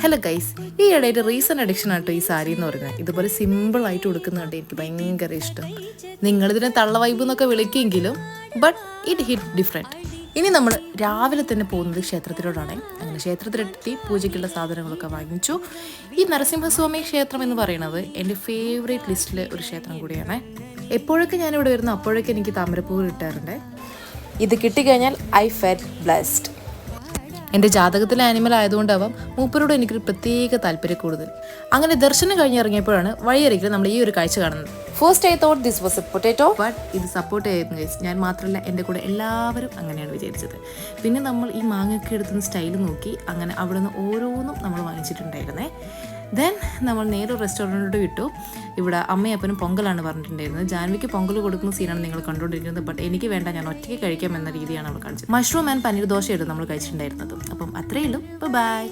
Hello guys, ഈ ഇടയിൽ recent addiction ആട്ടോ ഈ സാരി എന്ന് പറയുന്നത്. ഇതുപോലെ സിമ്പിളായിട്ട് ഉടുക്കുന്നുണ്ട് എനിക്ക് ഭയങ്കര ഇഷ്ടം. നിങ്ങളിതിനെ തള്ള വൈബ് എന്നൊക്കെ വിളിക്കുമെങ്കിലും ബട്ട് ഇറ്റ് ഹിറ്റ് ഡിഫറെൻറ്റ്. ഇനി നമ്മൾ രാവിലെ തന്നെ പോകുന്നത് ക്ഷേത്രത്തിലോട്ടാണ്. അങ്ങനെ ക്ഷേത്രത്തിലെത്തി പൂജയ്ക്കുള്ള സാധനങ്ങളൊക്കെ വാങ്ങിച്ചു. ഈ നരസിംഹസ്വാമി ക്ഷേത്രം എന്ന് പറയുന്നത് എൻ്റെ ഫേവറേറ്റ് ലിസ്റ്റിലെ ഒരു ക്ഷേത്രം കൂടിയാണ്. എപ്പോഴൊക്കെ ഞാനിവിടെ വരുന്നു അപ്പോഴൊക്കെ എനിക്ക് താമരപ്പൂ കിട്ടാറുണ്ട്. ഇത് കിട്ടിക്കഴിഞ്ഞാൽ ഐ ഫെൽറ്റ് ബ്ലെസ്ഡ്. എൻ്റെ ജാതകത്തിലെ ആനിമൽ ആയതുകൊണ്ടാവാം മൂപ്പരോട് എനിക്കൊരു പ്രത്യേക താല്പര്യം കൂടുതൽ. അങ്ങനെ ദർശനം കഴിഞ്ഞിറങ്ങിയപ്പോഴാണ് വഴിയരികിൽ നമ്മൾ ഈ ഒരു കാഴ്ച കാണുന്നത്. First I thought this was A potato, but ഇത് സപ്പോർട്ട് ചെയ്യുന്നു ഗൈസ്. ഞാൻ മാത്രമല്ല, എൻ്റെ കൂടെ എല്ലാവരും അങ്ങനെയാണ് വിചാരിച്ചത്. പിന്നെ നമ്മൾ ഈ മാങ്ങയൊക്കെ എടുത്തുന്ന സ്റ്റൈൽ നോക്കി അങ്ങനെ അവിടെ നിന്ന് ഓരോന്നും നമ്മൾ വാങ്ങിച്ചിട്ടുണ്ടായിരുന്നേ. ദെൻ നമ്മൾ നേരെ റെസ്റ്റോറൻറ്റിലോട്ട് വിട്ടു. ഇവിടെ അമ്മയും അപ്പനും പൊങ്കലാണ് പറഞ്ഞിട്ടുണ്ടായിരുന്നത്. ജാൻവിക്ക് പൊങ്കൽ കൊടുക്കുന്ന സീനാണ് നിങ്ങൾ കണ്ടുകൊണ്ടിരിക്കുന്നത്. ബട്ട് എനിക്ക് വേണ്ട, ഞാൻ ഒറ്റയ്ക്ക് കഴിക്കാം എന്ന രീതിയാണ് നമ്മൾ കാണിച്ചത്. മഷ്റൂം ആൻഡ് പനീർ ദോശയായിരുന്നു നമ്മൾ കഴിച്ചിട്ടുണ്ടായിരുന്നത്. അപ്പം അത്രയേ ഉള്ളൂ. ബൈ.